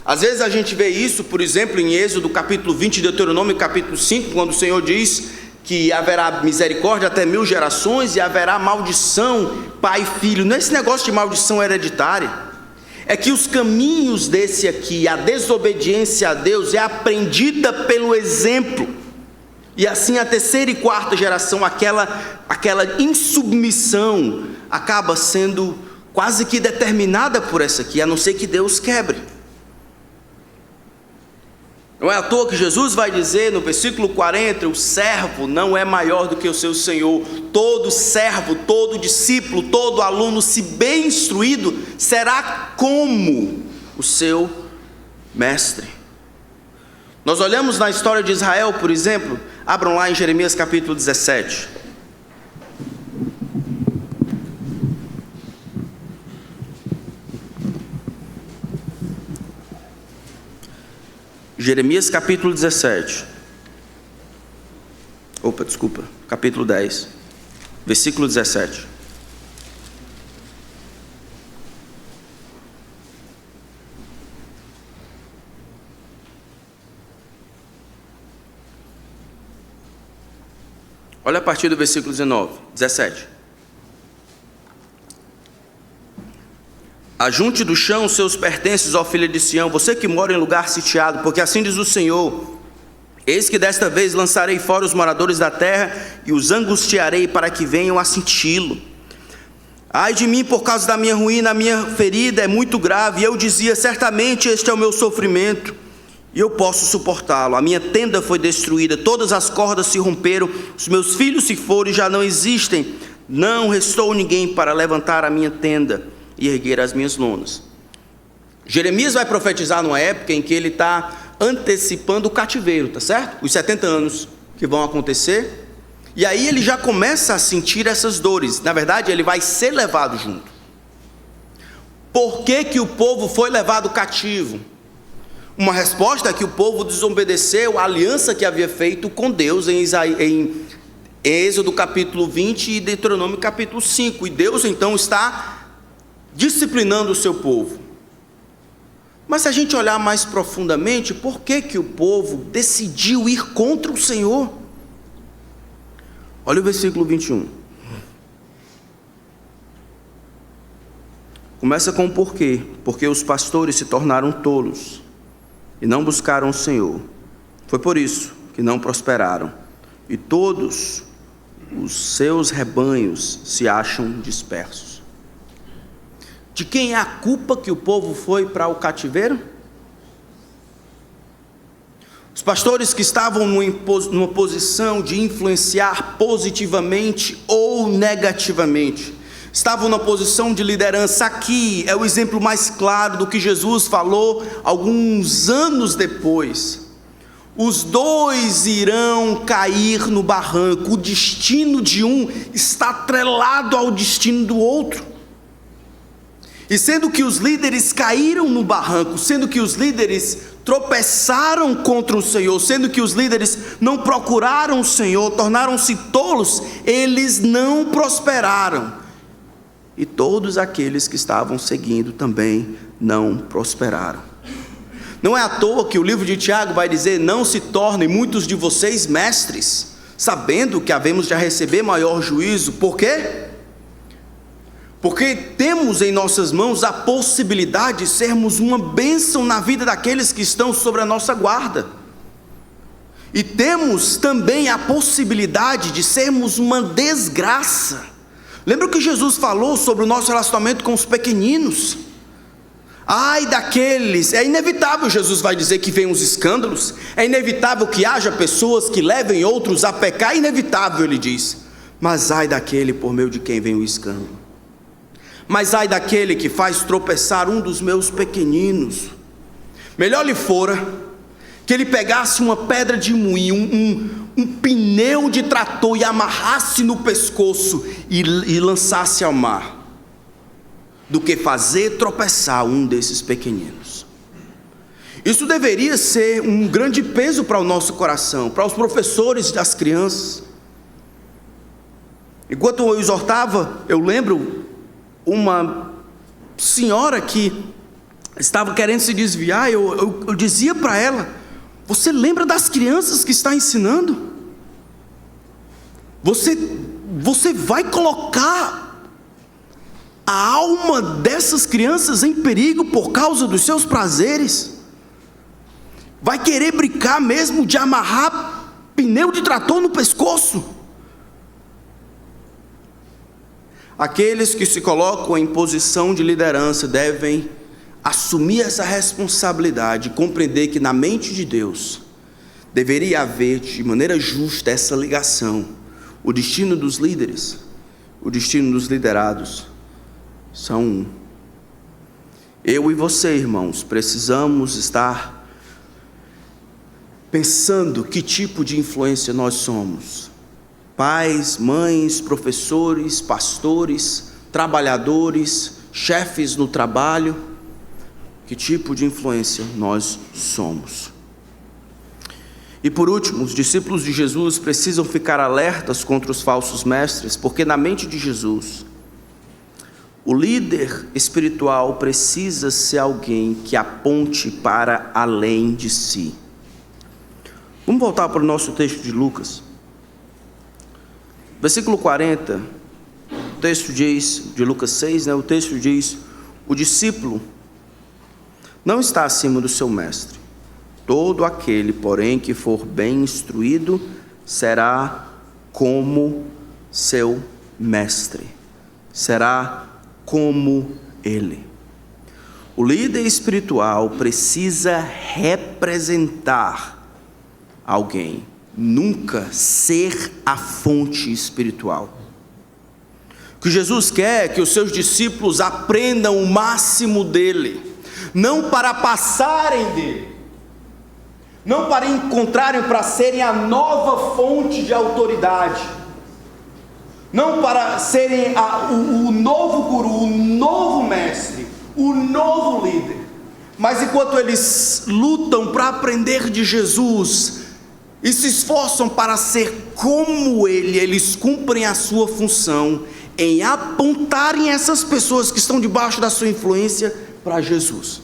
S2: Às vezes a gente vê isso, por exemplo, em Êxodo capítulo 20, Deuteronômio capítulo 5, quando o Senhor diz que haverá misericórdia até 1000 gerações e haverá maldição, pai e filho. Não é esse negócio de maldição hereditária, é que os caminhos desse aqui, a desobediência a Deus é aprendida pelo exemplo, e assim a terceira e quarta geração, aquela insubmissão acaba sendo quase que determinada por essa aqui, a não ser que Deus quebre. Não é à toa que Jesus vai dizer no versículo 40, o servo não é maior do que o seu senhor. Todo servo, todo discípulo, todo aluno, se bem instruído, será como o seu mestre. Nós olhamos na história de Israel, por exemplo, abram lá em Jeremias capítulo 17. Jeremias capítulo 17, capítulo 10, versículo 17. Olha a partir do versículo 17. Ajunte do chão os seus pertences, ó filha de Sião, você que mora em lugar sitiado, porque assim diz o Senhor: eis que desta vez lançarei fora os moradores da terra e os angustiarei para que venham a senti-lo. Ai de mim por causa da minha ruína, a minha ferida é muito grave. E eu dizia: certamente este é o meu sofrimento, e eu posso suportá-lo. A minha tenda foi destruída, todas as cordas se romperam, os meus filhos se foram e já não existem. Não restou ninguém para levantar a minha tenda e erguer as minhas lonas. Jeremias vai profetizar numa época em que ele está antecipando o cativeiro, tá certo? Os 70 anos que vão acontecer, e aí ele já começa a sentir essas dores. Na verdade, ele vai ser levado junto. Por que que o povo foi levado cativo? Uma resposta é que o povo desobedeceu a aliança que havia feito com Deus em Êxodo capítulo 20 e Deuteronômio capítulo 5, e Deus então está
S1: disciplinando o seu povo. Mas se a gente olhar mais profundamente, por que o povo decidiu ir contra o Senhor? Olha o versículo 21. Começa com o porquê. Porque os pastores se tornaram tolos e não buscaram o Senhor. Foi por isso que não prosperaram. E todos os seus rebanhos se acham dispersos. De quem é a culpa que o povo foi para o cativeiro? Os pastores que estavam numa posição de influenciar positivamente ou negativamente, estavam na posição de liderança. Aqui é o exemplo mais claro do que Jesus falou alguns anos depois. Os dois irão cair no barranco. O destino de um está atrelado ao destino do outro. E sendo que os líderes caíram no barranco, sendo que os líderes tropeçaram contra o Senhor, sendo que os líderes não procuraram o Senhor, tornaram-se tolos, eles não prosperaram. E todos aqueles que estavam seguindo também não prosperaram. Não é à toa que o livro de Tiago vai dizer: não se tornem muitos de vocês mestres, sabendo que havemos de receber maior juízo. Por quê? Porque temos em nossas mãos a possibilidade de sermos uma bênção na vida daqueles que estão sobre a nossa guarda. E temos também a possibilidade de sermos uma desgraça. Lembra que Jesus falou sobre o nosso relacionamento com os pequeninos? Ai daqueles, é inevitável, Jesus vai dizer, que venham os escândalos, é inevitável que haja pessoas que levem outros a pecar, é inevitável, ele diz. Mas ai daquele por meio de quem vem o escândalo. Mas ai daquele que faz tropeçar um dos meus pequeninos. Melhor lhe fora que ele pegasse uma pedra de moinho, um pneu de trator, e amarrasse no pescoço e lançasse ao mar, do que fazer tropeçar um desses pequeninos. Isso deveria ser um grande peso para o nosso coração, para os professores das crianças. Enquanto eu exortava, eu lembro uma senhora que estava querendo se desviar. Eu dizia para ela: você lembra das crianças que está ensinando? Você vai colocar a alma dessas crianças em perigo por causa dos seus prazeres? Vai querer brincar mesmo de amarrar pneu de trator no pescoço? Aqueles que se colocam em posição de liderança devem assumir essa responsabilidade e compreender que na mente de Deus deveria haver de maneira justa essa ligação. O destino dos líderes, o destino dos liderados são um. Eu e você, irmãos, precisamos estar pensando que tipo de influência nós somos. Pais, mães, professores, pastores, trabalhadores, chefes no trabalho. Que tipo de influência nós somos? E por último, os discípulos de Jesus precisam ficar alertas contra os falsos mestres, porque na mente de Jesus, o líder espiritual precisa ser alguém que aponte para além de si. Vamos voltar para o nosso texto de Lucas. Versículo 40, o texto diz, de Lucas 6, o texto diz: o discípulo não está acima do seu mestre. Todo aquele, porém, que for bem instruído, será como seu mestre. Será como ele. O líder espiritual precisa representar alguém, nunca ser a fonte espiritual. O que Jesus quer é que os seus discípulos aprendam o máximo dele, não para passarem dele, não para encontrarem, para serem a nova fonte de autoridade, não para serem o novo guru, o novo mestre, o novo líder, mas enquanto eles lutam para aprender de Jesus e se esforçam para ser como ele, eles cumprem a sua função em apontarem essas pessoas que estão debaixo da sua influência para Jesus.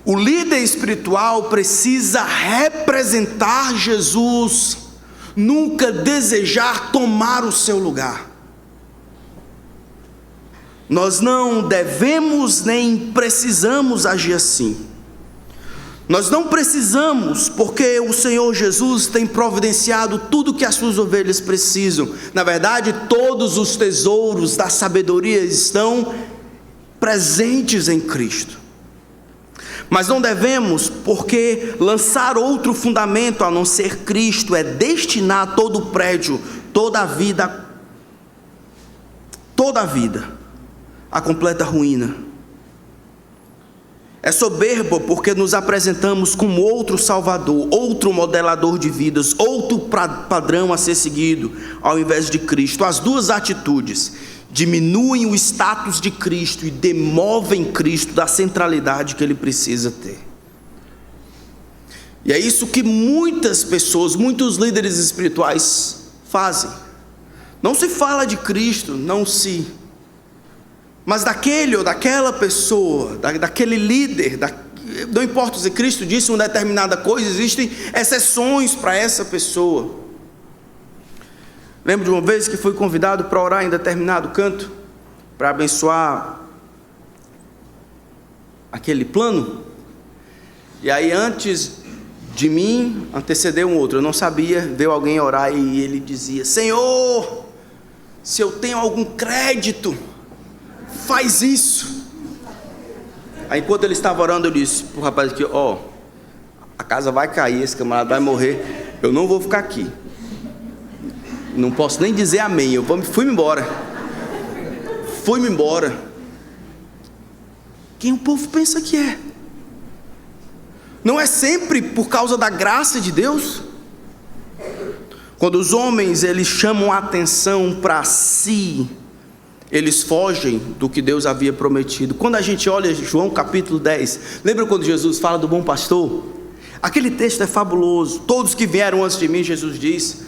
S1: O líder espiritual precisa representar Jesus, nunca desejar tomar o seu lugar. Nós não devemos nem precisamos agir assim. Nós não precisamos, porque o Senhor Jesus tem providenciado tudo que as suas ovelhas precisam. Na verdade, todos os tesouros da sabedoria estão presentes em Cristo. Mas não devemos, porque lançar outro fundamento a não ser Cristo é destinar todo o prédio, toda a vida à completa ruína. É soberbo porque nos apresentamos como outro Salvador, outro modelador de vidas, outro padrão a ser seguido, ao invés de Cristo. As duas atitudes diminuem o status de Cristo e demovem Cristo da centralidade que ele precisa ter. E é isso que muitas pessoas, muitos líderes espirituais fazem. Não se fala de Cristo, mas daquele ou daquela pessoa, daquele líder, não importa se Cristo disse uma determinada coisa, existem exceções para essa pessoa. Lembro de uma vez que fui convidado para orar em determinado canto, para abençoar aquele plano, e aí antes de mim antecedeu um outro, eu não sabia, veio alguém orar e ele dizia: Senhor, se eu tenho algum crédito, faz isso. Aí enquanto ele estava orando, eu disse para o rapaz aqui: a casa vai cair, esse camarada vai morrer, eu não vou ficar aqui, não posso nem dizer amém, fui-me embora. Quem o povo pensa que é? Não é sempre por causa da graça de Deus? Quando os homens eles chamam a atenção para si, eles fogem do que Deus havia prometido. Quando a gente olha João capítulo 10, lembra quando Jesus fala do bom pastor? Aquele texto é fabuloso. Todos que vieram antes de mim, Jesus diz,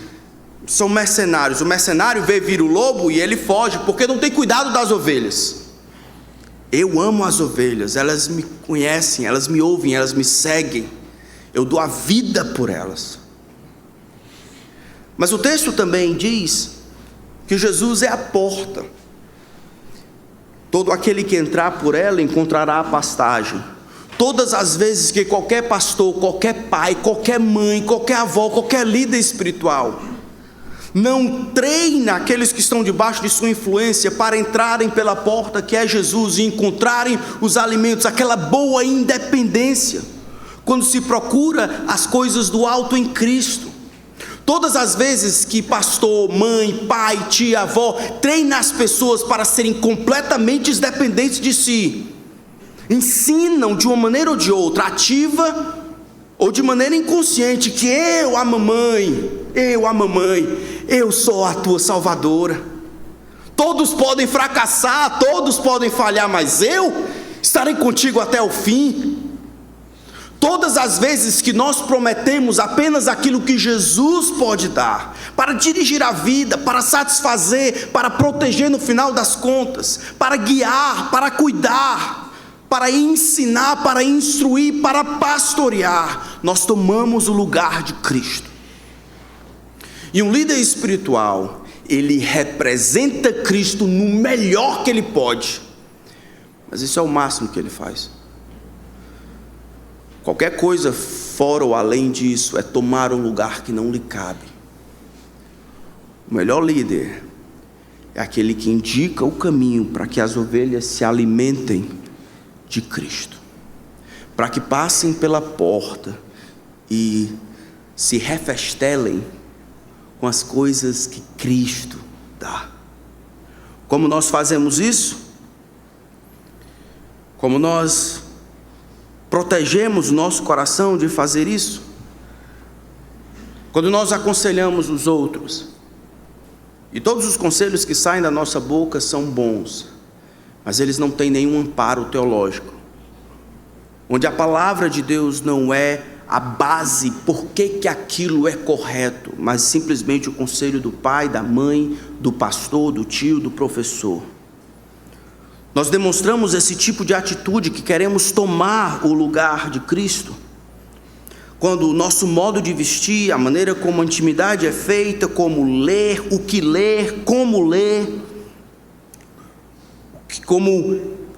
S1: são mercenários. O mercenário vê vir o lobo e ele foge, porque não tem cuidado das ovelhas. Eu amo as ovelhas, elas me conhecem, elas me ouvem, elas me seguem. Eu dou a vida por elas. Mas o texto também diz que Jesus é a porta. Todo aquele que entrar por ela encontrará a pastagem. Todas as vezes que qualquer pastor, qualquer pai, qualquer mãe, qualquer avó, qualquer líder espiritual não treina aqueles que estão debaixo de sua influência para entrarem pela porta que é Jesus e encontrarem os alimentos, aquela boa independência, quando se procura as coisas do alto em Cristo. Todas as vezes que pastor, mãe, pai, tia, avó treina as pessoas para serem completamente independentes de si, ensinam de uma maneira ou de outra, ativa ou de maneira inconsciente, que eu, a mamãe, eu sou a tua salvadora. Todos podem fracassar, todos podem falhar, mas eu estarei contigo até o fim. Todas as vezes que nós prometemos apenas aquilo que Jesus pode dar, para dirigir a vida, para satisfazer, para proteger no final das contas, para guiar, para cuidar, para ensinar, para instruir, para pastorear, nós tomamos o lugar de Cristo. E um líder espiritual, ele representa Cristo no melhor que ele pode, mas isso é o máximo que ele faz. Qualquer coisa fora ou além disso é tomar um lugar que não lhe cabe. O melhor líder é aquele que indica o caminho para que as ovelhas se alimentem de Cristo, para que passem pela porta e se refestelem com as coisas que Cristo dá. Como nós fazemos isso? Como nós protegemos o nosso coração de fazer isso? Quando nós aconselhamos os outros, e todos os conselhos que saem da nossa boca são bons, mas eles não têm nenhum amparo teológico, onde a palavra de Deus não é a base, por que aquilo é correto, mas simplesmente o conselho do pai, da mãe, do pastor, do tio, do professor. Nós demonstramos esse tipo de atitude que queremos tomar o lugar de Cristo, quando o nosso modo de vestir, a maneira como a intimidade é feita, como ler, o que ler, como ler,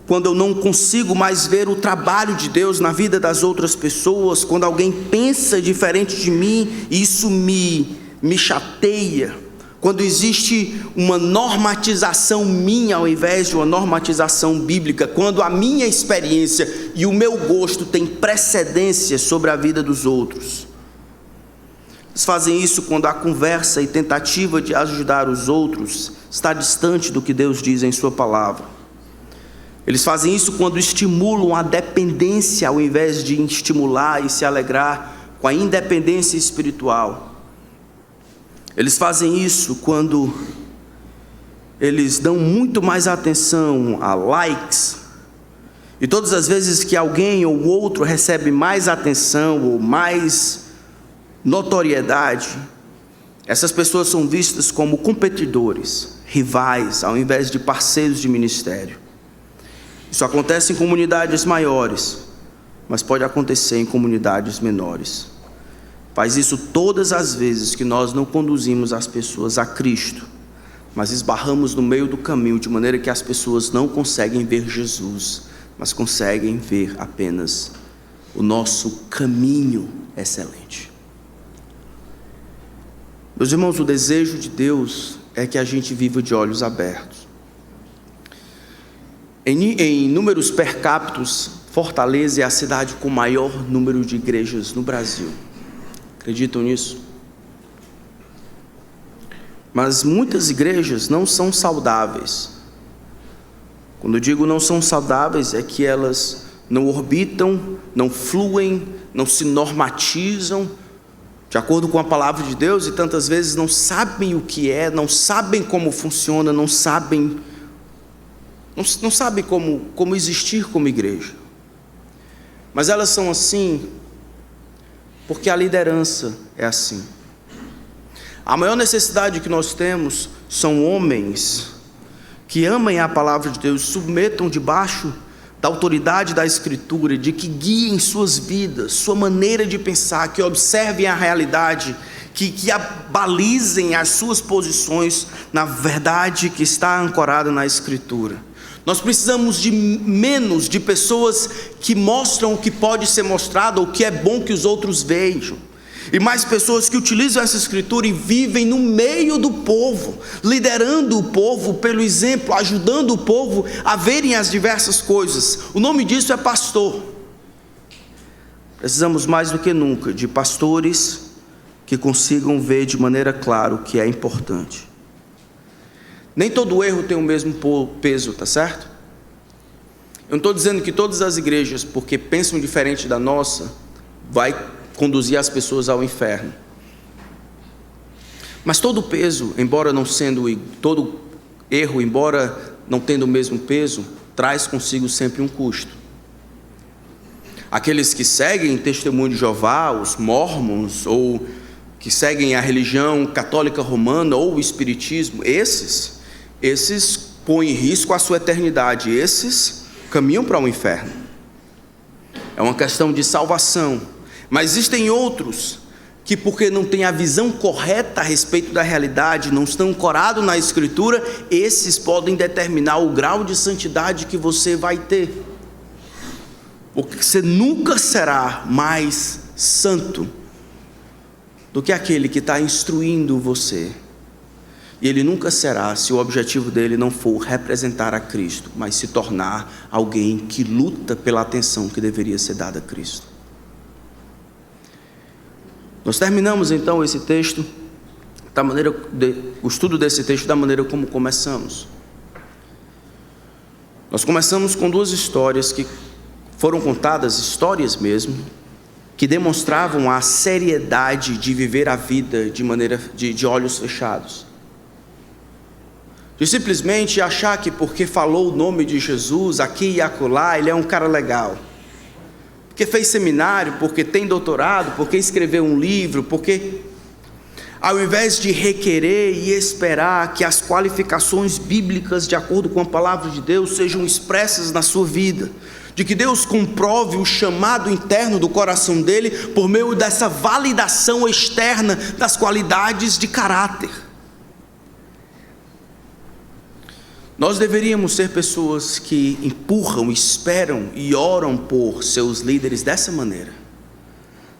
S1: quando eu não consigo mais ver o trabalho de Deus na vida das outras pessoas, quando alguém pensa diferente de mim, isso me chateia. Quando existe uma normatização minha ao invés de uma normatização bíblica, quando a minha experiência e o meu gosto têm precedência sobre a vida dos outros. Eles fazem isso quando a conversa e tentativa de ajudar os outros está distante do que Deus diz em sua palavra. Eles fazem isso quando estimulam a dependência ao invés de estimular e se alegrar com a independência espiritual. Eles fazem isso quando eles dão muito mais atenção a likes, e todas as vezes que alguém ou outro recebe mais atenção ou mais notoriedade, essas pessoas são vistas como competidores, rivais, ao invés de parceiros de ministério. Isso acontece em comunidades maiores, mas pode acontecer em comunidades menores. Faz isso todas as vezes que nós não conduzimos as pessoas a Cristo, mas esbarramos no meio do caminho, de maneira que as pessoas não conseguem ver Jesus, mas conseguem ver apenas o nosso caminho excelente. Meus irmãos, o desejo de Deus é que a gente viva de olhos abertos. Em números per capita, Fortaleza é a cidade com maior número de igrejas no Brasil. Acreditam nisso? Mas muitas igrejas não são saudáveis. Quando eu digo não são saudáveis, é que elas não orbitam, não fluem, não se normatizam de acordo com a palavra de Deus, e tantas vezes não sabem o que é, não sabem como funciona, não sabem como existir como igreja. Mas elas são assim porque a liderança é assim. A maior necessidade que nós temos são homens que amem a palavra de Deus, submetam debaixo da autoridade da Escritura, de que guiem suas vidas, sua maneira de pensar, que observem a realidade, que abalizem as suas posições na verdade que está ancorada na Escritura. Nós precisamos de menos de pessoas que mostram o que pode ser mostrado, ou o que é bom que os outros vejam, e mais pessoas que utilizam essa Escritura e vivem no meio do povo, liderando o povo pelo exemplo, ajudando o povo a verem as diversas coisas. O nome disso é pastor. Precisamos mais do que nunca de pastores que consigam ver de maneira clara o que é importante. Nem todo erro tem o mesmo peso, tá certo? Eu não estou dizendo que todas as igrejas, porque pensam diferente da nossa, vai conduzir as pessoas ao inferno. Mas todo peso, todo erro, embora não tendo o mesmo peso, traz consigo sempre um custo. Aqueles que seguem o testemunho de Jeová, os mormons, ou que seguem a religião católica romana ou o espiritismo, esses põem em risco a sua eternidade, esses caminham para o inferno. É uma questão de salvação. Mas existem outros que, porque não têm a visão correta a respeito da realidade, não estão ancorados na Escritura, esses podem determinar o grau de santidade que você vai ter, porque você nunca será mais santo do que aquele que está instruindo você. E ele nunca será, se o objetivo dele não for representar a Cristo, mas se tornar alguém que luta pela atenção que deveria ser dada a Cristo. Nós terminamos então esse texto, o estudo desse texto da maneira como começamos. Nós começamos com duas histórias que foram contadas, histórias mesmo, que demonstravam a seriedade de viver a vida de maneira de olhos fechados. De simplesmente achar que porque falou o nome de Jesus aqui e acolá, ele é um cara legal. porque fez seminário, porque tem doutorado, porque escreveu um livro, porque... Ao invés de requerer e esperar que as qualificações bíblicas, de acordo com a palavra de Deus, sejam expressas na sua vida, de que Deus comprove o chamado interno do coração dele por meio dessa validação externa das qualidades de caráter. Nós deveríamos ser pessoas que empurram, esperam e oram por seus líderes dessa maneira.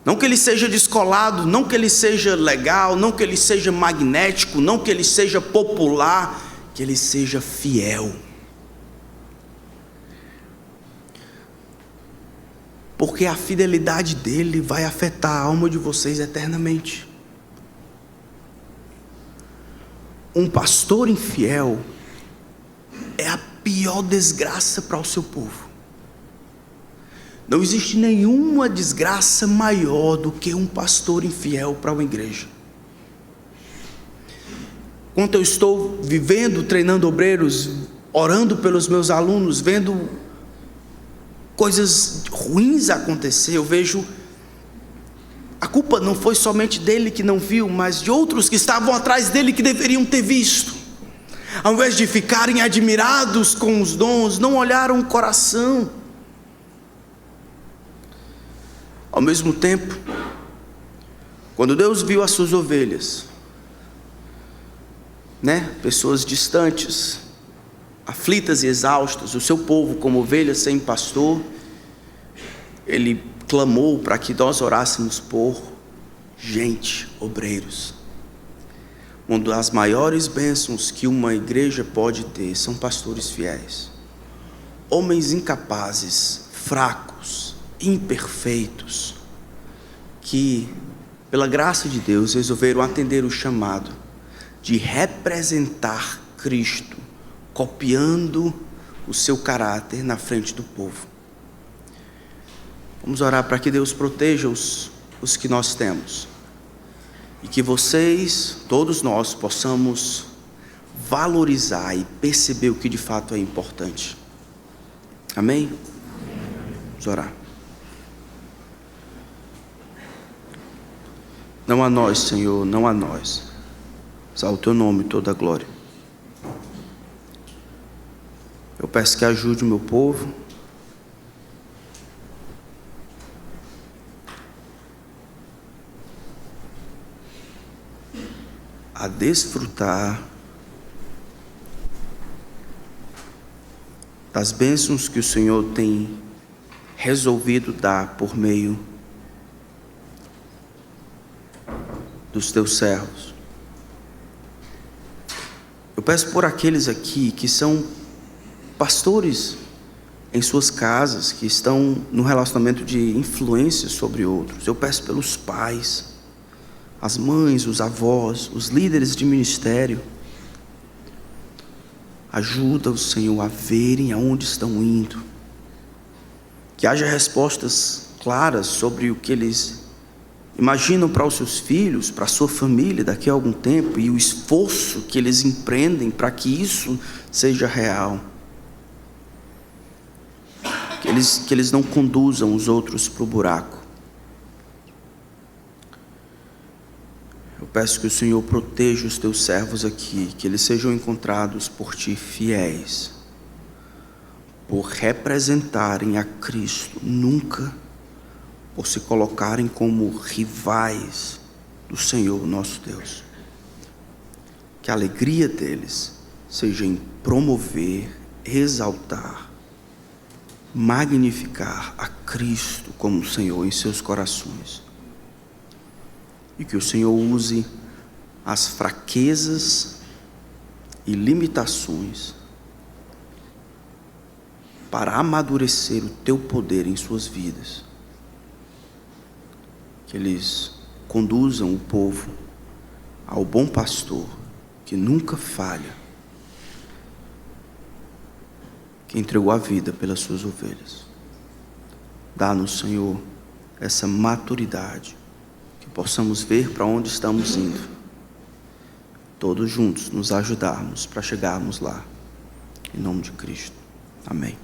S1: Não que ele seja descolado, não que ele seja legal, não que ele seja magnético, não que ele seja popular, que ele seja fiel. Porque a fidelidade dele vai afetar a alma de vocês eternamente. Um pastor infiel é a pior desgraça para o seu povo. Não existe nenhuma desgraça maior do que um pastor infiel para uma igreja. Quando eu estou vivendo, treinando obreiros, orando pelos meus alunos, vendo coisas ruins acontecer, eu vejo, a culpa não foi somente dele que não viu, mas de outros que estavam atrás dele que deveriam ter visto. Ao invés de ficarem admirados com os dons, não olharam o coração. Ao mesmo tempo, quando Deus viu as suas ovelhas, pessoas distantes, aflitas e exaustas, o seu povo como ovelhas sem pastor, Ele clamou para que nós orássemos por gente, obreiros. Uma das maiores bênçãos que uma igreja pode ter são pastores fiéis, homens incapazes, fracos, imperfeitos, que pela graça de Deus resolveram atender o chamado de representar Cristo, copiando o seu caráter na frente do povo. Vamos orar para que Deus proteja os que nós temos, e que vocês, todos nós, possamos valorizar e perceber o que de fato é importante. Amém? Vamos orar. Não a nós, Senhor, não a nós. Exalta o teu nome, toda a glória. Eu peço que ajude o meu povo a desfrutar das bênçãos que o Senhor tem resolvido dar por meio dos teus servos. Eu peço por aqueles aqui que são pastores em suas casas, que estão no relacionamento de influência sobre outros. Eu peço pelos pais, as mães, os avós, os líderes de ministério. Ajuda-os, Senhor, a verem aonde estão indo. Que haja respostas claras sobre o que eles imaginam para os seus filhos, para a sua família daqui a algum tempo, e o esforço que eles empreendem para que isso seja real. Que eles não conduzam os outros para o buraco. Eu peço que o Senhor proteja os teus servos aqui, que eles sejam encontrados por ti fiéis, por representarem a Cristo, nunca por se colocarem como rivais do Senhor nosso Deus. Que a alegria deles seja em promover, exaltar, magnificar a Cristo como Senhor em seus corações. E que o Senhor use as fraquezas e limitações para amadurecer o teu poder em suas vidas. Que eles conduzam o povo ao bom pastor, que nunca falha, que entregou a vida pelas suas ovelhas. Dá-nos, Senhor, essa maturidade, que possamos ver para onde estamos indo, todos juntos nos ajudarmos para chegarmos lá, em nome de Cristo. Amém.